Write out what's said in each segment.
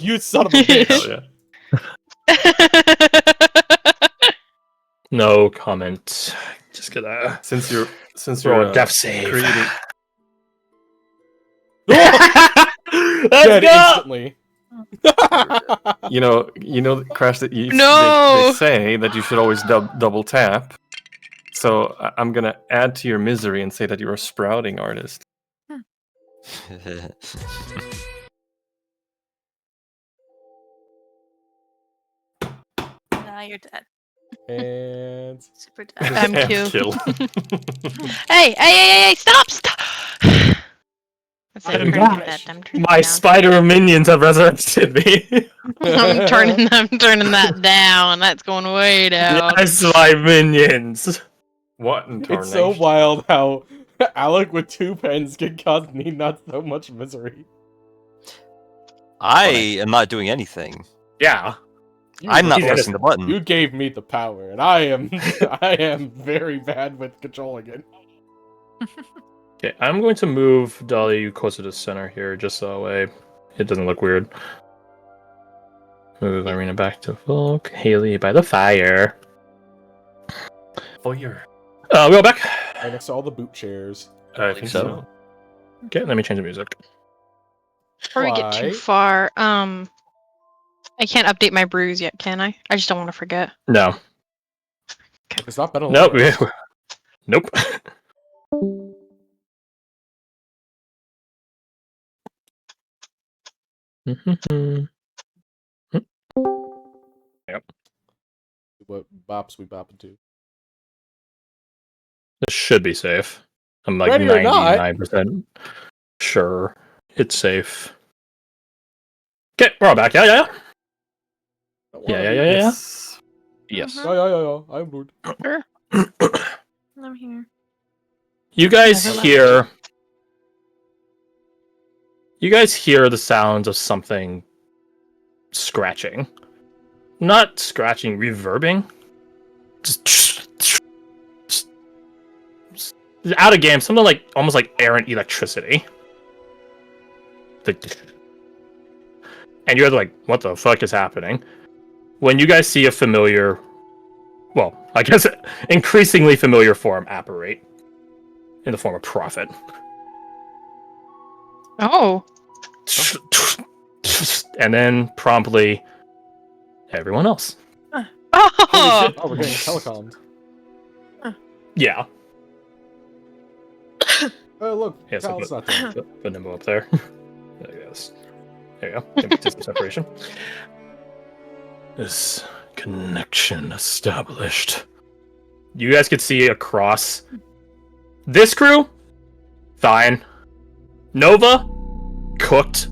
You son of a bitch. Yeah. No comment. Just gonna Since you're throw a death save. creating... Dead instantly. You know, Crash, that No! they say that you should always double tap. So I'm gonna add to your misery and say that you're a sprouting artist. Now you're dead. And Super dead. I'm And Q. kill. Hey, stop! That's it, I'm turning back. that. I'm turning My it down. spider minions have resurrected me. I'm turning that down. That's going way down. Yes, my minions. What in it's so wild how Alec with 2 pens can cause me not so much misery. I am not doing anything. Yeah. I'm not He's pressing the button. You gave me the power, and I am very bad with controlling it. Okay, I'm going to move Dolly closer to center here, just so that way it doesn't look weird. Move Irina back to Volk. Haley by the fire. Fire. We go back. Right next to all the boot chairs. I think so. Okay, let me change the music. Before we get too Why? far, I can't update my brews yet, can I? I just don't want to forget. No. It's not been a Nope. long Nope. Yep. What bops we bopping to? This should be safe. I'm like Ready or not. 99% sure it's safe. Okay, we're all back. Yeah. Yeah. Yes. Yes. Yeah. I'm good. I'm here. You guys Hello. hear. You guys hear the sounds of something scratching. Not scratching, reverbing. Just out of game, something like almost like errant electricity. And you're like, what the fuck is happening? When you guys see a familiar, well, I guess increasingly familiar form apparate in the form of Prophet. Oh. And then promptly everyone else. Oh. Oh, we're getting telecommed. Yeah. Oh, look. Yeah, so Cal's not there. put Nimble up there. There you go. Distance separation. This connection established. You guys could see across this crew. Fine. Nova, cooked.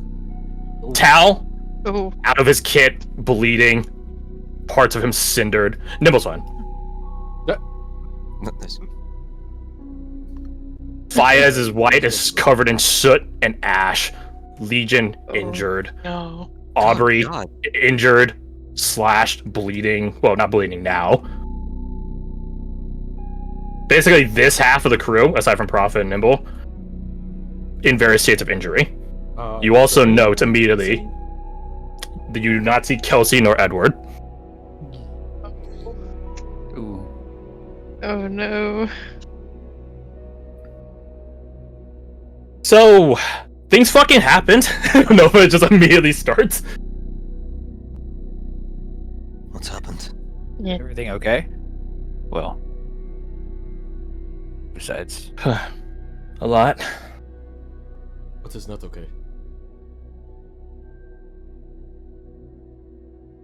Tal, Oh. out of his kit, bleeding. Parts of him cindered. Nimble's fine. Fayez is white, is covered in soot and ash. Legion injured. No. Aubrey God. injured, slashed, bleeding. Well, not bleeding now. Basically, this half of the crew, aside from Prophet and Nimble, in various states of injury. You also note immediately that you do not see Kelsey nor Edward. Ooh. Oh no. So, things fucking happened. Nova just immediately starts. What's happened? Everything okay? Well, besides, A lot. What is not okay?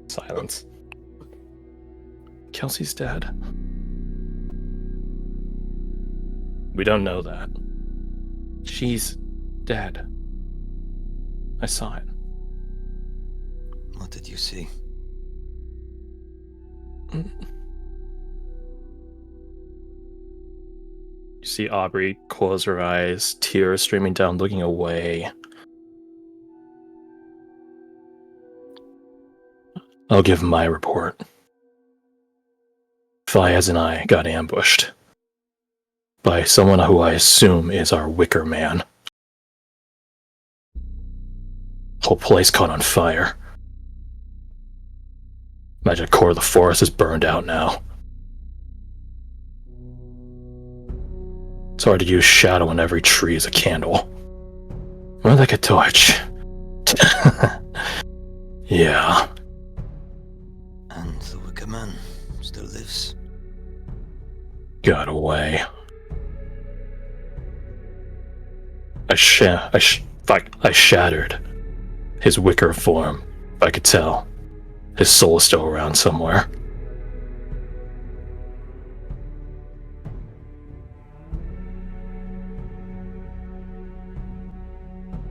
Silence. Kelsey's dead. We don't know that. She's dead. I saw it. What did you see? You see Aubrey close her eyes, tears streaming down, looking away. I'll give my report. Fayez and I got ambushed by someone who I assume is our Wicker Man. Whole place caught on fire. Imagine a quarter of the forest is burned out now. It's hard to use shadow when every tree is a candle. More like a torch. Yeah. And the Wicker Man still lives. Got away. I shattered his wicker form. I could tell. His soul is still around somewhere.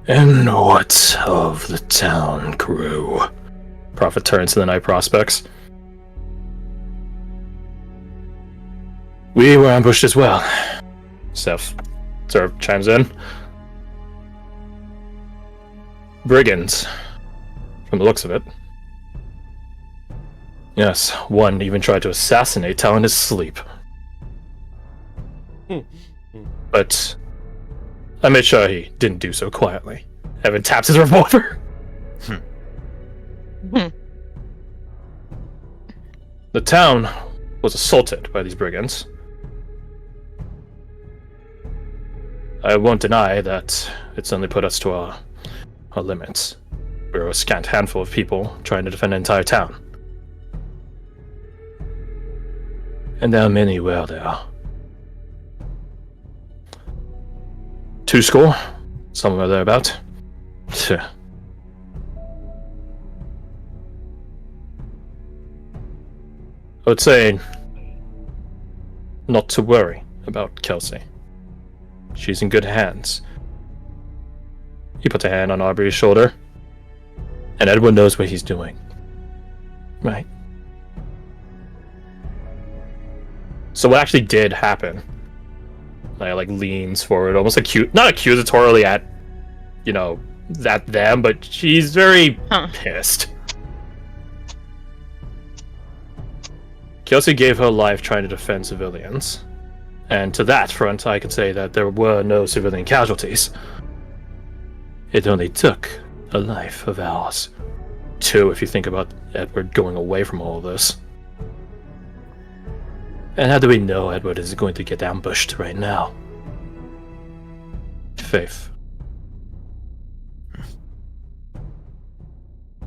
And what of the town crew? Prophet turns to the night prospects. We were ambushed as well. Seth sort of chimes in. Brigands, from the looks of it. Yes, one even tried to assassinate Tal in his sleep. But I made sure he didn't do so quietly. Evan taps his revolver. The town was assaulted by these brigands. I won't deny that it suddenly put us to our limits. We were a scant handful of people trying to defend an entire town. And how many were there? 2 somewhere thereabout. I would say not to worry about Kelsey. She's in good hands. He puts a hand on Aubrey's shoulder, and Edward knows what he's doing. Right. So what actually did happen? I leans forward, almost not accusatorily at, at them, but she's very pissed. Kelsey gave her life trying to defend civilians. And to that front, I can say that there were no civilian casualties. It only took a life of ours. 2, if you think about Edward going away from all of this. And how do we know Edward is going to get ambushed right now? Faith.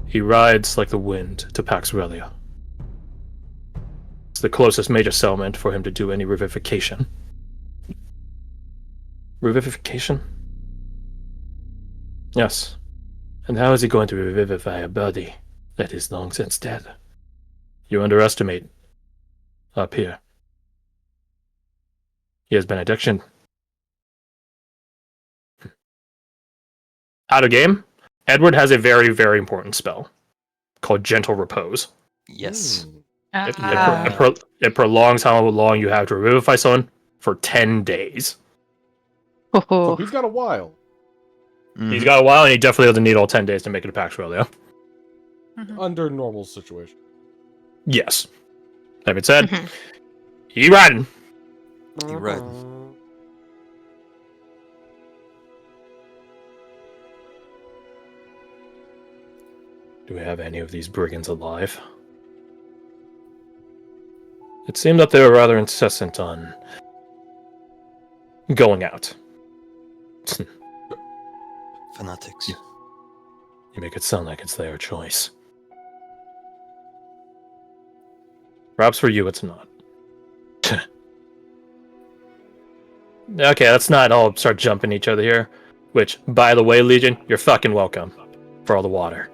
He rides like the wind to Pax Relia. It's the closest major settlement for him to do any revivification. Revivification? Yes. And how is he going to revivify a body that is long since dead? You underestimate up here. He has benediction. Out of game, Edward has a very, very important spell called Gentle Repose. Yes. It prolongs how long you have to revivify someone for 10 days. So he's got a while. He's got a while, and he definitely doesn't need all 10 days to make it to Pax Relia. Under normal situation. Yes. That being said, he riding. He read. Do we have any of these brigands alive? It seemed that they were rather insistent on going out. Fanatics. You make it sound like it's their choice. Perhaps for you it's not. Okay, let's not all start jumping each other here. Which, by the way, Legion, you're fucking welcome for all the water.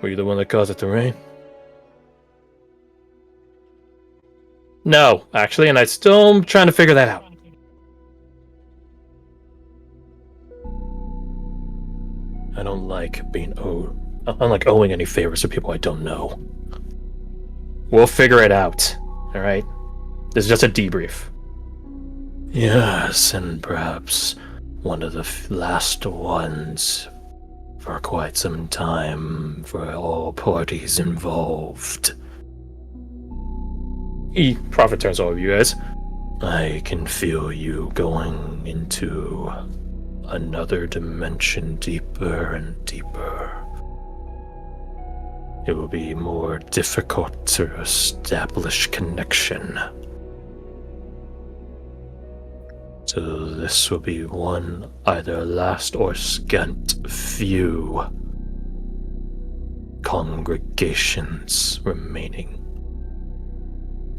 Were you the one that caused it to rain? No, actually, and I still am trying to figure that out. I don't like being owed. I don't like owing any favors to people I don't know. We'll figure it out, alright? This is just a debrief. Yes, and perhaps one of the last ones for quite some time for all parties involved. Prophet turns all of you guys. I can feel you going into another dimension deeper and deeper. It will be more difficult to establish connection. So this will be one either last or scant few congregations remaining,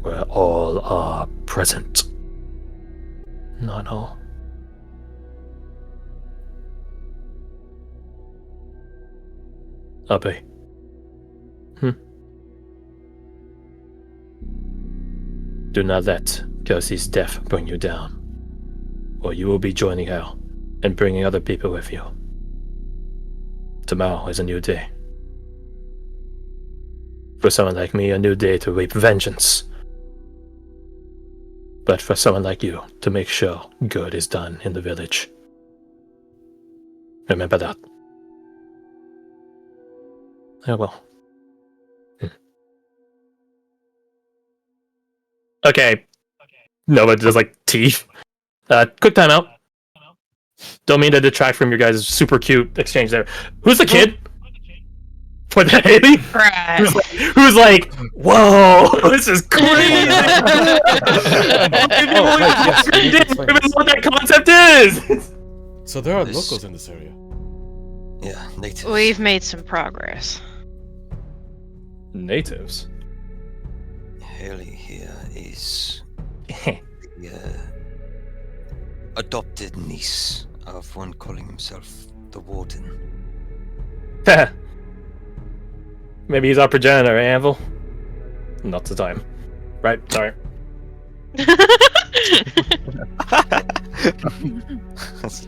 where all are present. Not all. Abe. Do not let Kelsey's death bring you down, or you will be joining her and bringing other people with you. Tomorrow is a new day. For someone like me, a new day to reap vengeance. But for someone like you, to make sure good is done in the village. Remember that. Oh well. Okay. No, but just like teeth. Quick timeout. Don't mean to detract from your guys' super cute exchange there. Who's the kid? For the Haley? Right. Who's like, whoa, this is crazy. What that concept is. So there are This- locals in this area. Yeah, natives. We've made some progress. Natives. Haley here is the adopted niece of one calling himself the Warden. Maybe he's our progenitor, eh, Anvil? Not the time. Right, sorry.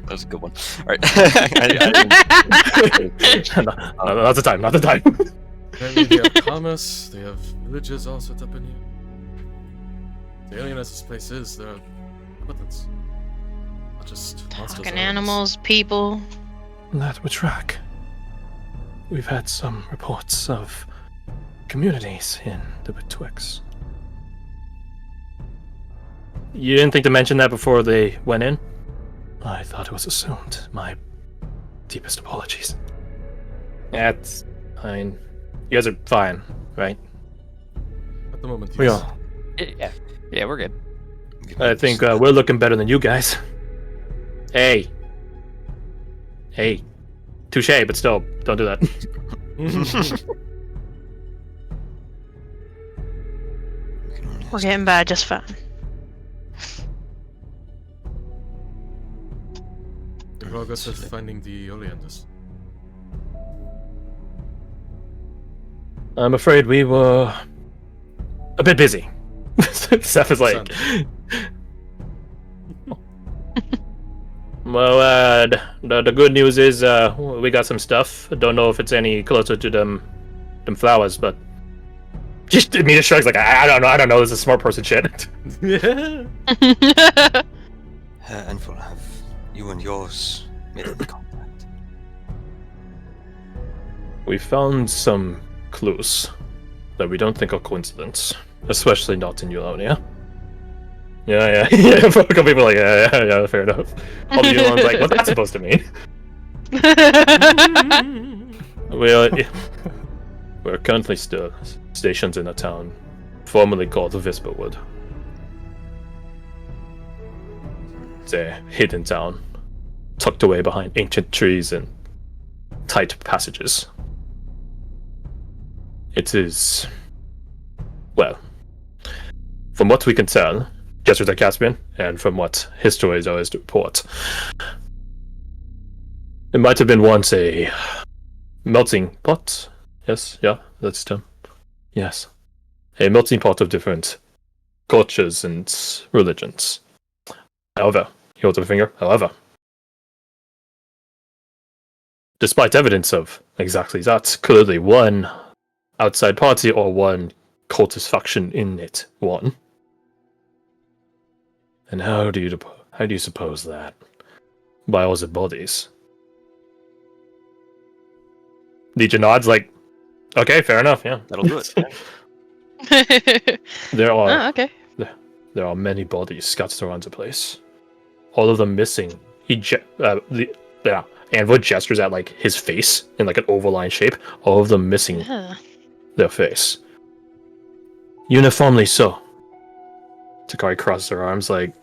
That's a good one. Alright. no, not the time, not the time. Apparently they have commerce, they have villages all set up in here. The alien as this place is, there are inhabitants. Not just monsters. Talking or animals, people. That would track. We've had some reports of communities in the Betwixt. You didn't think to mention that before they went in? I thought it was assumed. My deepest apologies. That's fine. You guys are fine, right? At the moment, We yes. are. Yeah, we're good. I think we're looking better than you guys. Hey. Touche, but still, don't do that. We're getting by just fine. The progress of finding the Oleanders. I'm afraid we were a bit busy. Seth is like, well, the good news is we got some stuff. I don't know if it's any closer to them flowers, but just Mina shrugs like, I don't know. This is smart person shit. Yeah. Handful, have you and yours made any contact? We found some clues that we don't think are coincidence, especially not in Eulonia. Yeah. A couple people are like, yeah, fair enough. All the other ones like, what's that supposed to mean? We're currently still stationed in a town formerly called Visperwood. It's a hidden town, tucked away behind ancient trees and tight passages. It is, well, from what we can tell, Gestures at Caspian, and from what histories always report, it might have been once a melting pot. Yes, yeah, that's the term. Yes. A melting pot of different cultures and religions. However, he holds up a finger, however, despite evidence of exactly that, clearly one outside party or one cultist faction in it won. And how do you suppose that? By all the bodies. Legion nods like, okay, fair enough, yeah. That'll do it. There are Oh, okay. there are many bodies scattered around the place. All of them missing Anvil gestures at like his face in like an oval-line shape, all of them missing Ugh. their face. Uniformly so. Takari crosses her arms like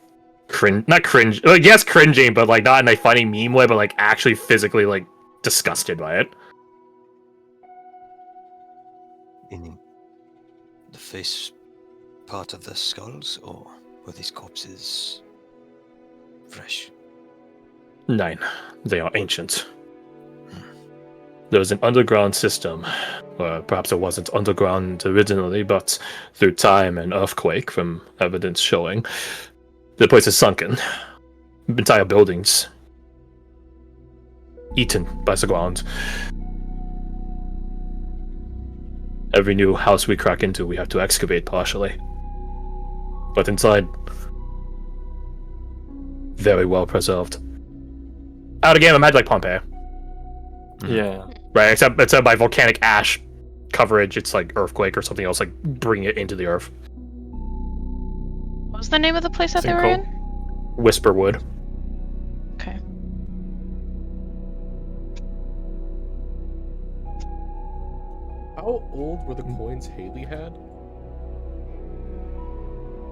not cringe, like yes, cringing, but like not in a funny meme way, but like actually physically like disgusted by it. Meaning the face part of the skulls, or were these corpses fresh? 9. They are ancient. There was an underground system, or perhaps it wasn't underground originally, but through time and earthquake, from evidence showing, the place is sunken. Entire buildings eaten by the ground. Every new house we crack into, we have to excavate partially. But inside, very well preserved. Out of game, imagine like Pompeii. Yeah. Right, except by volcanic ash coverage, it's like earthquake or something else, like bringing it into the earth. What was the name of the place that they were in? Whisperwood. Okay. How old were the coins Haley had?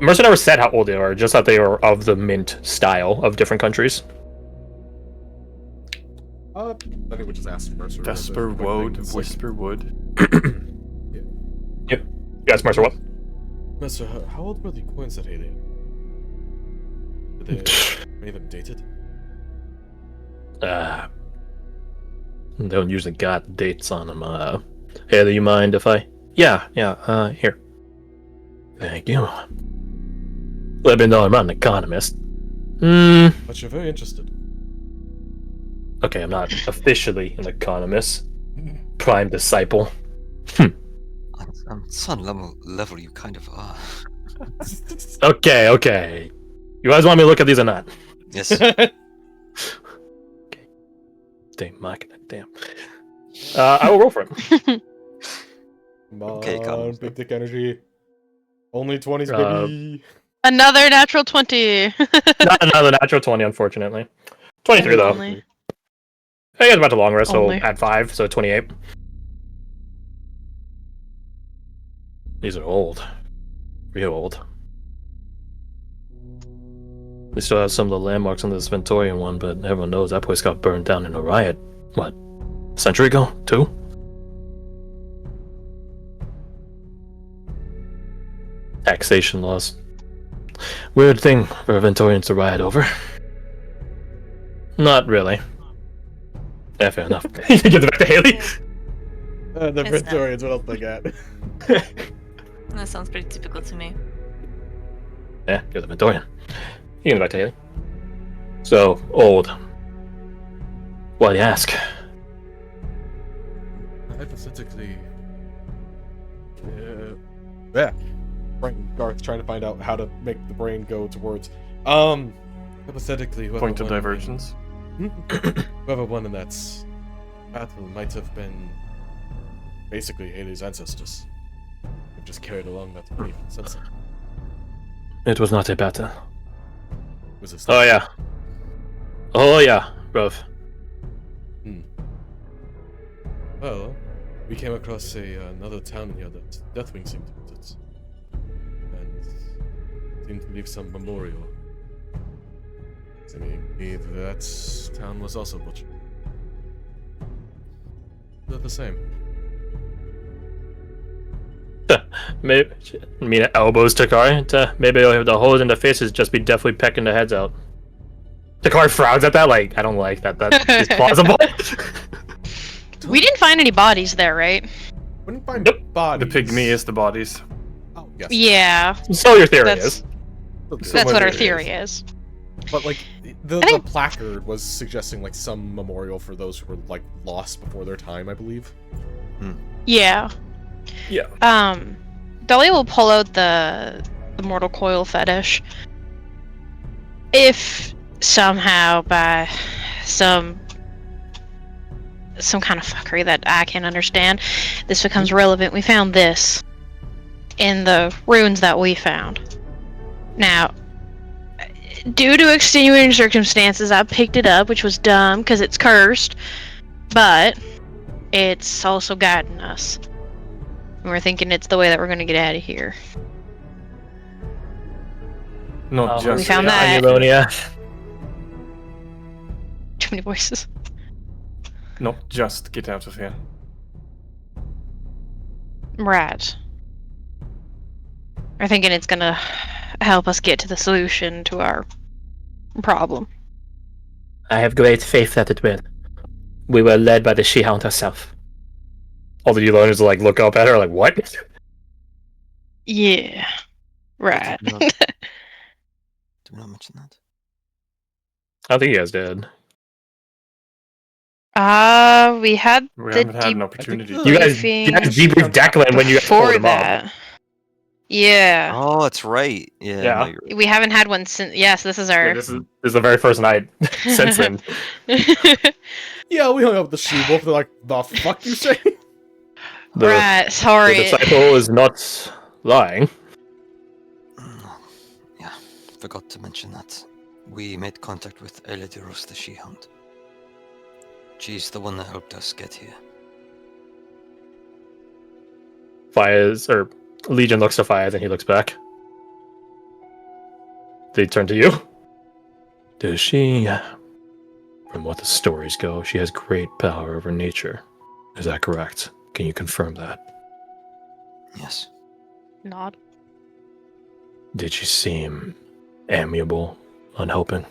Mercer never said how old they are, just that they are of the mint style of different countries. I think we just asked Mercer. Vesper Wood, Whisperwood. Yep. Yes, Mercer, what? Mercer, how old were the coins that Haley had? Did they make them dated? They don't usually got dates on them. Hey, do you mind if I... Yeah, here. Thank you. Let me know I'm not an economist. But you're very interested. Okay, I'm not officially an economist. Prime disciple. On some level, you kind of are. Okay. You guys want me to look at these or not? Yes. Okay. Damn, marking it, damn. I will roll for it. Come on, Okay, come. big dick energy. Only 20s, baby. Another natural 20. Not another natural 20, unfortunately. 23, though. Only. I guess about the long rest, so Only. add 5, so 28. These are old. Real old. We still have some of the landmarks on this Ventorian one, but everyone knows that place got burned down in a riot. What? A century ago? 2? Taxation laws. Weird thing for Ventorians to riot over. Not really. Yeah, fair enough. You give it back to Haley? The It's not. Victorians, what else they got? That sounds pretty typical to me. Yeah, you're the Ventorian. You give it back to Haley. So, old. Why do you ask? Hypothetically... Yeah. Garth trying to find out how to make the brain go towards... Hypothetically, whoever Point of won in- divergence. Whoever won in that battle might have been basically Haley's ancestors. They've just carried along that belief since then. It was not a battle. Was it Oh yeah. Oh yeah, bruv. Well, we came across another town here that Deathwing seemed to visit. And seemed to leave some memorial. Seemingly that town was also butchered. They're the same. Maybe, I mean, elbows Takari. Maybe the holes in the faces just be definitely pecking the heads out. Takari frowns at that, like, I don't like that. That is plausible. We didn't find any bodies there, right? Wouldn't find Nope. bodies. The pygmy is the bodies. Oh, yes. Yeah, So your theory that's is. that's what our theory is. But like the I think- placard was suggesting like some memorial for those who were like lost before their time, I believe. Yeah. Yeah. Dolly will pull out the mortal coil fetish. If somehow by some kind of fuckery that I can't understand, this becomes relevant, we found this in the ruins that we found. Now, due to extenuating circumstances, I picked it up, which was dumb because it's cursed, but it's also guiding us. And we're thinking it's the way that we're going to get out of here. Not just We found yet. that. Pneumonia. Too many voices. Not just get out of here. Right. We're thinking it's going to help us get to the solution to our problem. I have great faith that it will. We were led by the She-Hound herself. All the Eulonians like look up at her like, what? Yeah. Right. Did we not mention that? I think you guys did. We had We the haven't had an deep opportunity. You guys debriefed Declan when you guys before pulled him up. that. Yeah. Oh, that's right. Yeah. Yeah. No, you're right. We haven't had one since. Yes, this is our. Yeah, this is the very first night since then. Yeah, we hung up with the she-wolf. They're like, the fuck you say? The, Right. the Sorry. disciple is not lying. Yeah, forgot to mention that. We made contact with Elediros the She-Hound. She's the one that helped us get here. Legion looks to Fayez and he looks back. They turn to you. Does she, from what the stories go, she has great power over nature. Is that correct? Can you confirm that? Yes. Nod. Did she seem amiable, unhelping?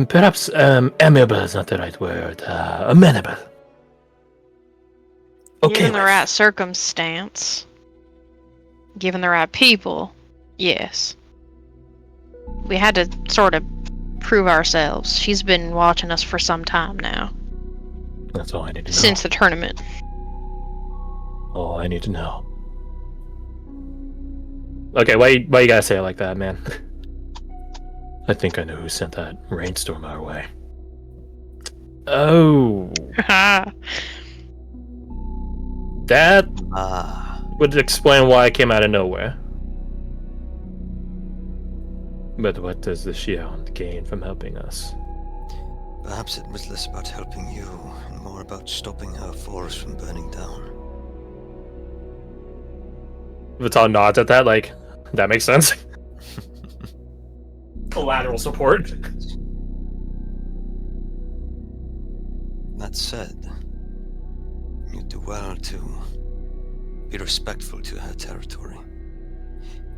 Perhaps amiable is not the right word. Amenable. Okay. Given the right circumstance, given the right people, yes. We had to sort of prove ourselves. She's been watching us for some time now. That's all I need to know. Since the tournament. All I need to know. Okay, why you gotta say it like that, man? I think I know who sent that rainstorm our way. Oh, that would explain why I came out of nowhere. But what does the She-Hound gain from helping us? Perhaps it was less about helping you and more about stopping her forest from burning down. Vital nods at that, like, that makes sense. Collateral support. That said, you do well to be respectful to her territory.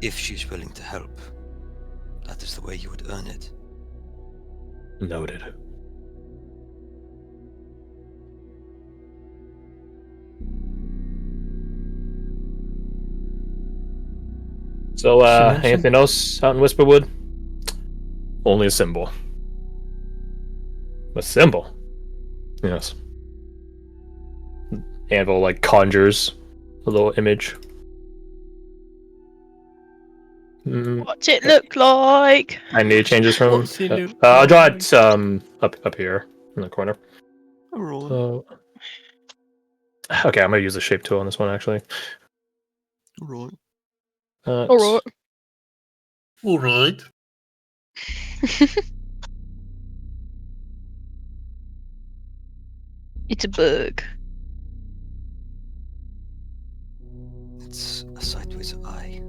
If she's willing to help, that is the way you would earn it. Noted. So, anything else out in Whisperwood? Only a symbol. A symbol? Yes. Anvil, like, conjures a little image. What's it look like? I need changes from. What's he look I'll draw it up here in the corner. Roll. Okay, I'm gonna use the shape tool on this one actually. Roll. Alright. Alright. It's a bug. It's a sideways eye.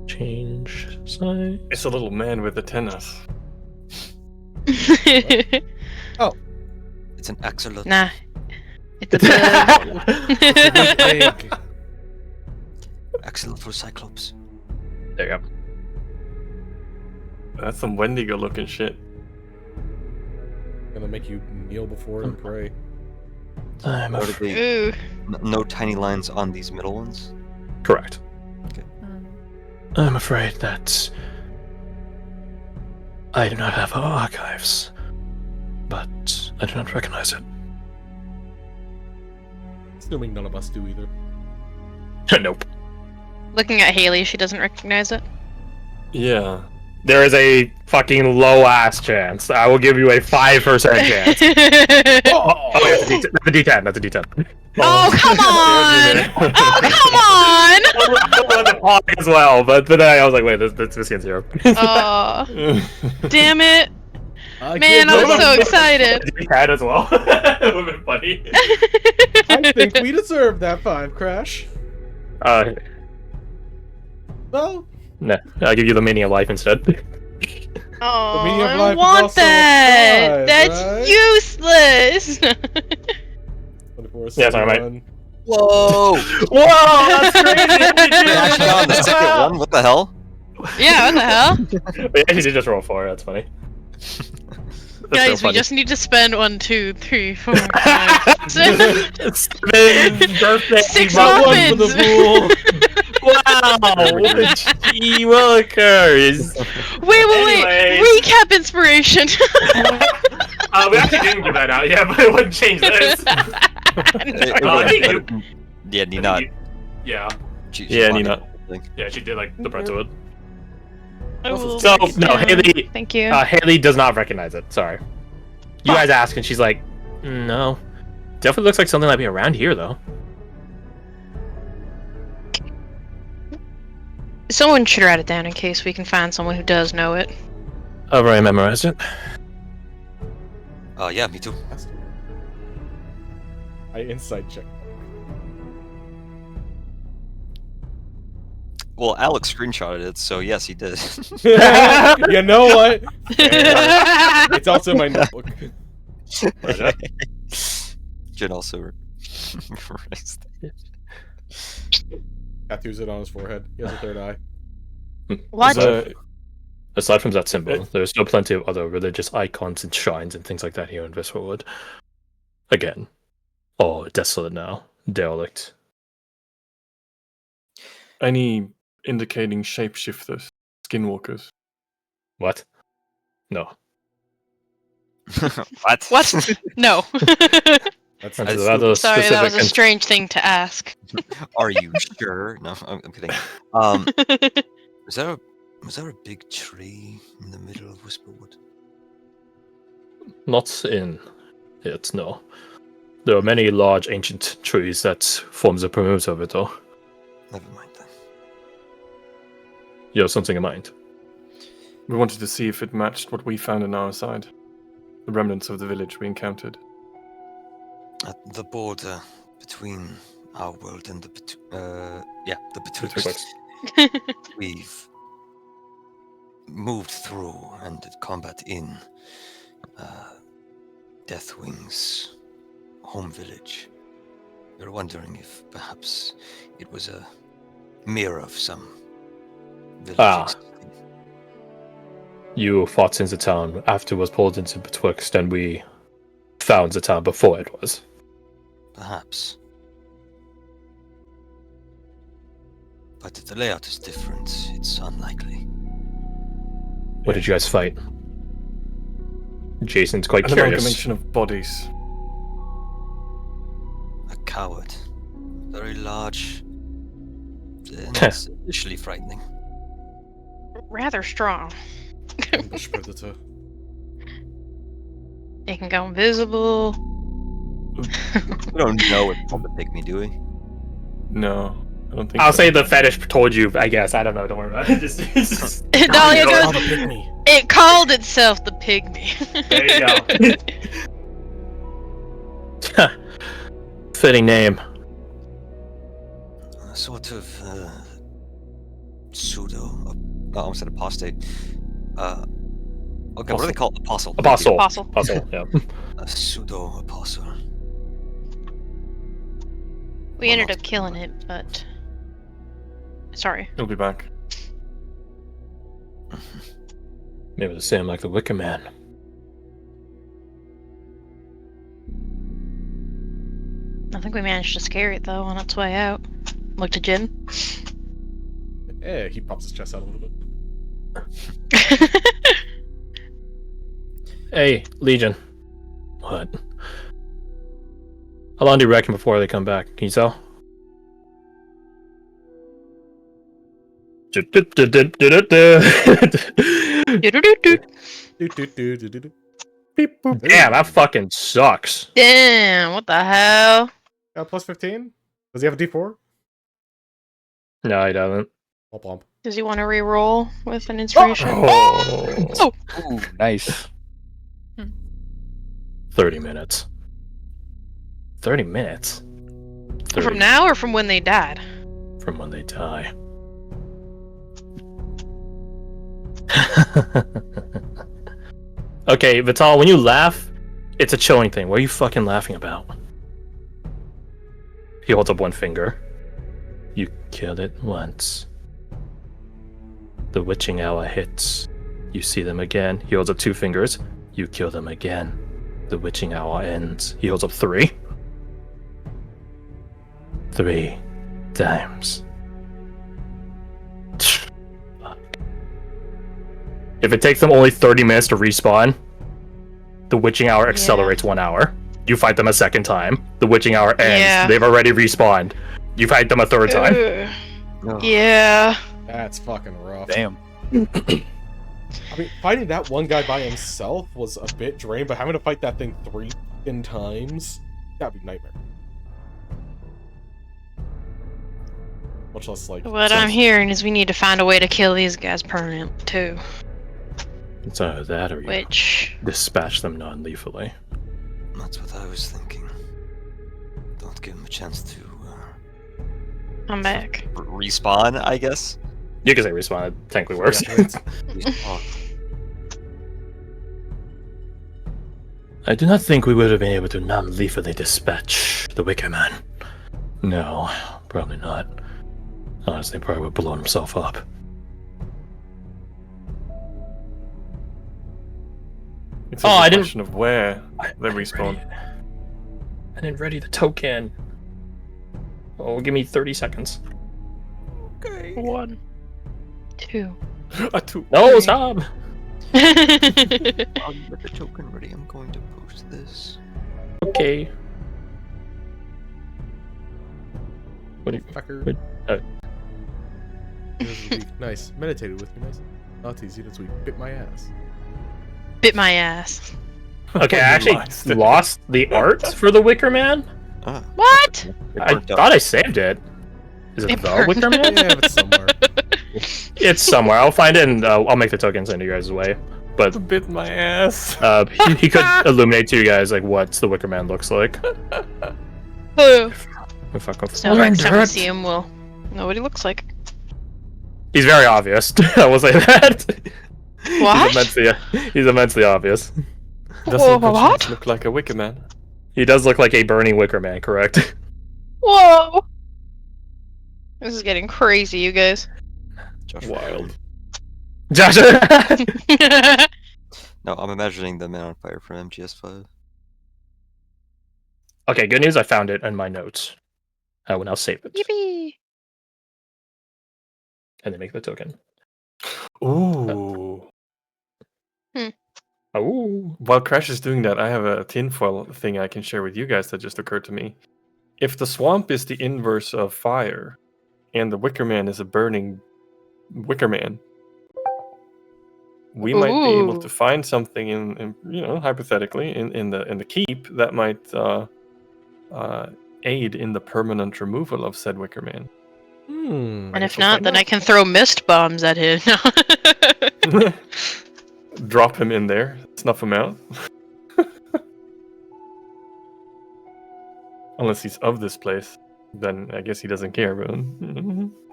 Change size. It's a little man with antennas. It's an axolotl. Nah. It's a bug. Big. Axolotl cyclops. There you go. That's some Wendigo looking shit. Gonna make you kneel before and pray. I'm Or afraid. did they- Ooh. no tiny lines on these middle ones? Correct. Mm. I'm afraid that I do not have her archives, but I do not recognize it. Assuming none of us do either. Nope. Looking at Haley, she doesn't recognize it. Yeah. There is a fucking low ass chance. I will give you a 5% chance. Oh, that's a D10. That's a D10. Oh, come on! Oh, come on! I wanted to pause as well, but then I was like, wait, this gets 0. Oh, damn it. Man, I was so excited. D10 as well. It would have been funny. I think we deserve that 5, Crash. Well, No, I'll give you the meaning of life instead. Oh, meaning of I life don't is want also that. 5, That's right? useless. 24, Yeah, sorry, mate. 71. Whoa! Whoa, that's crazy! You're actually on the second one? What the hell? Yeah, what the hell? We actually did just roll 4. That's funny. That's Guys, so we funny. just need to spend 1, 2, 3, 4, 5, 6. 6 One for the muffins. rule. Wow! Gee willikers! Wait. Anyways. Recap inspiration. We actually didn't give that out yet, but it wouldn't change this. I think you- Yeah, Nina. Yeah. She Yeah, wanted Nina. the thing. Yeah, she did like the brunt of it. I will So, write it no, down. Haley- Thank you. Haley does not recognize it. Sorry. You guys ask, and she's like, no. Definitely looks like something that'd be around here, though. Someone should write it down in case we can find someone who does know it. I've already memorized it. Yeah, me too. I insight check. Well, Alex screenshotted it, so yes, he did. You know what? It's also in my notebook. Jen also. Tattooes it on his forehead. He has a third eye. What? Aside from that symbol, there's still plenty of other religious icons and shrines and things like that here in Visperwood. Again, all desolate now, derelict. Any indicating shapeshifters, skinwalkers? What? No. What? What? No. That's That's That's- rather Sorry, that was a specific strange thing to ask. Are you sure? No, I'm kidding. Was there a big tree in the middle of Whisperwood? not in it, no. There are many large ancient trees that forms a perimeter of it, though. Never mind then. You have something in mind? We wanted to see if it matched what we found on our side. The remnants of the village we encountered. At the border between our world and the Betwixt, Betwixt. we've moved through and did combat in Deathwing's home village. We were wondering if perhaps it was a mirror of some village. existing. You fought in the town after it was pulled into Betwixt, and we found the town before it was. Perhaps. But if the layout is different, it's unlikely. What did you guys fight? Jason's quite An curious. amalgamation of bodies. A coward. Very large. And it's initially frightening. Rather strong. ambush predator. It can go invisible. We don't know it's called the pygmy, do we? No, I don't think I'll so. say the fetish told you, I guess. I don't know. Don't worry about it. Just Dahlia you know, goes, Oh, the pygmy. it called itself the pygmy. There you go. Fitting name. A sort of pseudo. I almost said apostate. Okay, what do they call it? Apostle? Thank Apostle. you. Apostle. Apostle, yeah. A pseudo apostle. We ended up killing it, but sorry. He'll be back. Maybe the same like the Wicker Man. I think we managed to scare it though on its way out. Looked at Jin. Yeah, he pops his chest out a little bit. Hey, Legion. What? How long do you reckon before they come back? Can you tell? Do-do-do-do. Do-do-do-do-do-do. Beep, boop. Damn, that fucking sucks. Damn, what the hell? Plus 15? Does he have a D4? No, he doesn't. Womp womp. Does he want to re-roll with an inspiration? Oh. Ooh, nice. 30 minutes. 30 minutes? 30 From now or from when they died? from when they die. Okay, Vital, when you laugh, it's a chilling thing. What are you fucking laughing about? He holds up one finger. You killed it once. The witching hour hits. You see them again. He holds up two fingers. You kill them again. The witching hour ends. He holds up three. 3 times. Fuck. If it takes them only 30 minutes to respawn, the witching hour accelerates 1 hour. You fight them a second time. The witching hour ends. Yeah. They've already respawned. You fight them a third time. Ugh. Yeah. That's fucking rough. Damn. I mean, fighting that one guy by himself was a bit draining, but having to fight that thing 3 times, that'd be a nightmare. Much less like. What I'm hearing is we need to find a way to kill these guys permanently too. It's either that or you Which dispatch them non-lethally. That's what I was thinking. Don't give him a chance to I'm back. respawn, I guess. You can say respawn, it technically works. Respawn. I do not think we would have been able to non-lethally dispatch the Wicker Man. No, probably not. Honestly, probably would have blown himself up. It's Oh, a I didn't- question of where they respawn. I didn't ready the token. Oh, give me 30 seconds. Okay. 1, 2. A 2. No, stop! I'll get the token ready. I'm going to post this. Okay. What do you... Fucker. What? Nice. Meditated with me, nice. Not easy this week. Bit my ass. Bit my ass. Okay, I actually lost the art for the Wicker Man. Ah, What? it I burnt up. thought I saved it. Is it It the burned. Wicker Man? Yeah, it's somewhere. It's somewhere. I'll find it and I'll make the tokens into you guys' way. But Bit my ass. he could illuminate to you guys like what the Wicker Man looks like. Oh. If I can So next time we find it. see him, we'll know what he looks like. He's very obvious. I will say that. What? He's immensely obvious. Doesn't he What? look like a Wicker Man? He does look like a burning Wicker Man, correct? Whoa! This is getting crazy, you guys. Josh, Wild. Josh. No, I'm imagining the Man on Fire from MGS5. Okay, good news. I found it in my notes. I will now save it Yippee! and then make the token. Ooh. Oh. While Crash is doing that, I have a tinfoil thing I can share with you guys that just occurred to me. If the swamp is the inverse of fire, and the Wicker Man is a burning Wicker Man, we might be able to Ooh. find something in hypothetically in the keep that might aid in the permanent removal of said Wicker Man. Hmm. And if we'll not, find then out. I can throw mist bombs at him. Drop him in there, snuff him out. Unless he's of this place, then I guess he doesn't care. But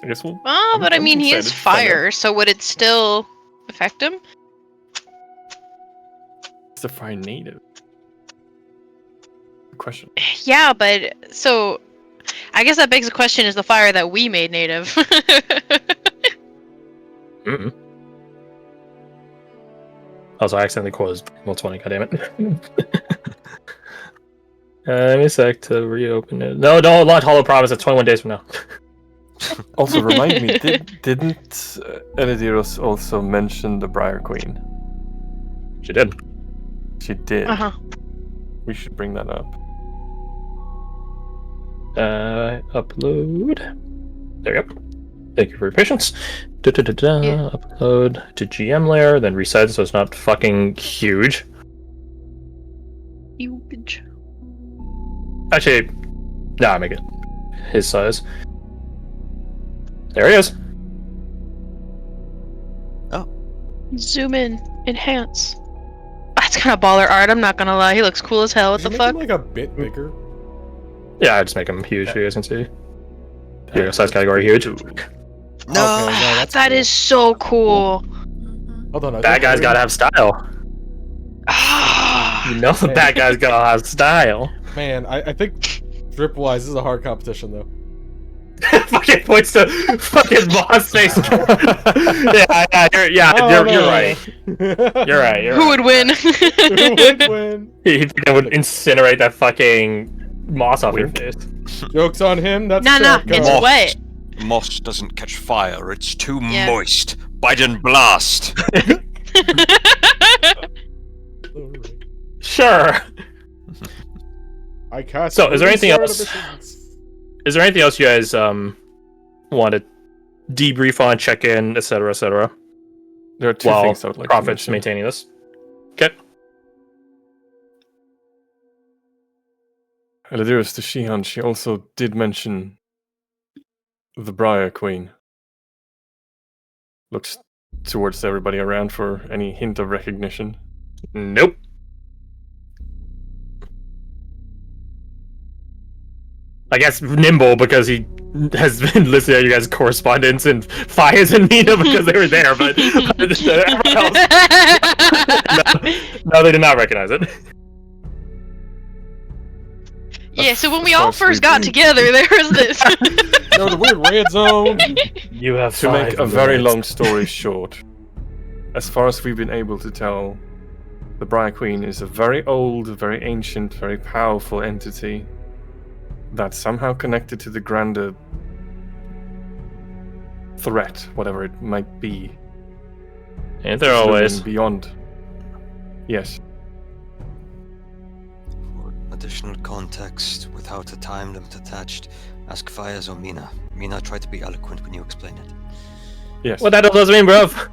I guess we'll. Well, but I I'm mean, he is excited to find out. fire, so would it still affect him? It's a fire native. Good question. Yeah, but so I guess that begs the question: is the fire that we made native? Mm-mm. Also, I accidentally closed roll 20. Goddammit. Give me a sec to reopen it. No, don't launch Hollow Promise. It's 21 days from now. Also, remind me, didn't Elidiros also mention the Briar Queen? She did. She did. Uh huh. We should bring that up. Upload. There you go. Thank you for your patience. Yeah. Upload to GM layer, then resize it so it's not fucking huge. You bitch. Actually, nah, make it his size. There he is. Zoom in. Enhance. That's kind of baller art, I'm not gonna lie. He looks cool as hell. What Did the you make fuck? him like a bit bigger? Yeah, I just make him huge so you guys can see. Here, size category huge. No! Okay, no, that's That cool. is so cool. Hold on. Bad guy's gotta have style. Ah. You know the bad guy's gotta have style. Man, I think Dripwise is a hard competition though. Fucking points to fucking boss face. You're right. You're right. Who would win? Who would win? He would incinerate that fucking moss off your face. Joke's on him. That's Nah, correct, it's guys. wet. Moss doesn't catch fire. It's too Yeah. moist. Bite and blast. Sure. I cast. So, is there anything Sword else? Emissions. Is there anything else you guys want to debrief on, check in, etc., etc.? There are two While things I would like to Prophet's mention. maintaining this. Okay. Eladiris to Shihan, she also did mention the Briar Queen. Looks towards everybody around for any hint of recognition. Nope. I guess Nimble because he has been listening to you guys' correspondence, and Fires and Nina because they were there, but everyone else, no, they did not recognize it. Yeah, so when we all Sounds first got creepy. together, there was this. No, the weird red zone. You have To make a very long story short, as far as we've been able to tell, the Briar Queen is a very old, very ancient, very powerful entity that's somehow connected to the grander threat, whatever it might be. And they're looming always. beyond. Yes. For additional context, without a time limit attached, ask Fayez or Mina. Mina, try to be eloquent when you explain it. Yes. What that does mean, bruv?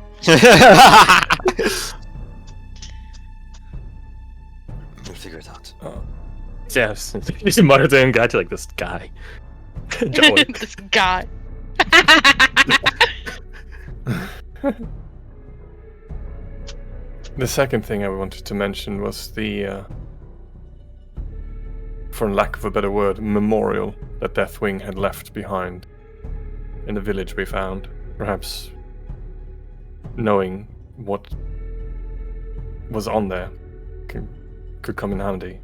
We'll figure it out. Yes. You just mutter to him, got you like this guy. Joey. This guy. The second thing I wanted to mention was the, for lack of a better word, memorial that Deathwing had left behind in the village we found. Perhaps knowing what was on there could come in handy.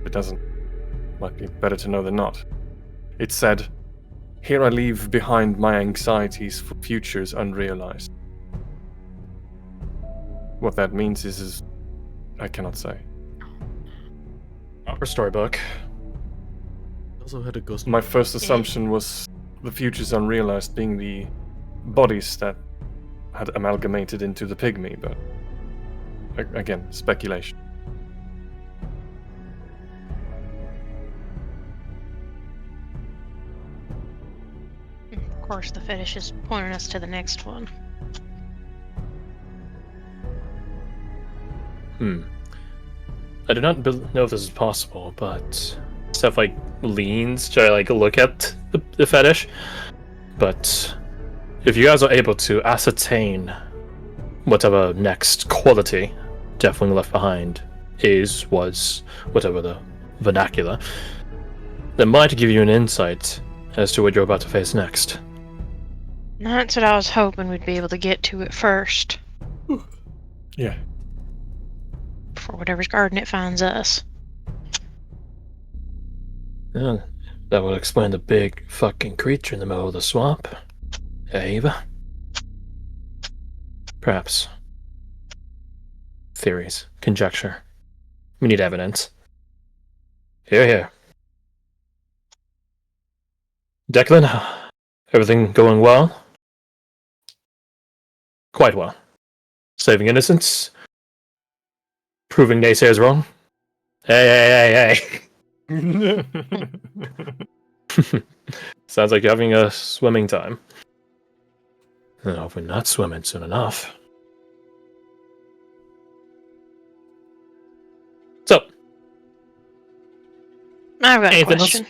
If it doesn't, might be better to know than not. It said, "Here I leave behind my anxieties for futures unrealized." What that means is I cannot say. Proper storybook. Also had a ghost. My first assumption was the futures unrealized being the bodies that had amalgamated into the pygmy, but again, speculation. Of course, the fetish is pointing us to the next one. I do not know if this is possible, but stuff like leans, try to like look at the fetish. But if you guys are able to ascertain whatever next quality Deathwing left behind was, whatever the vernacular, that might give you an insight as to what you're about to face next. That's what I was hoping we'd be able to get to it first. Yeah. For whatever's guarding it finds us. Yeah, that would explain the big fucking creature in the middle of the swamp. Ava? Perhaps. Theories. Conjecture. We need evidence. Here. Declan, everything going well? Quite well. Saving innocents? Proving naysayers wrong? Hey. Sounds like you're having a swimming time. And hopefully not swimming soon enough. So, I've got a anything else? question.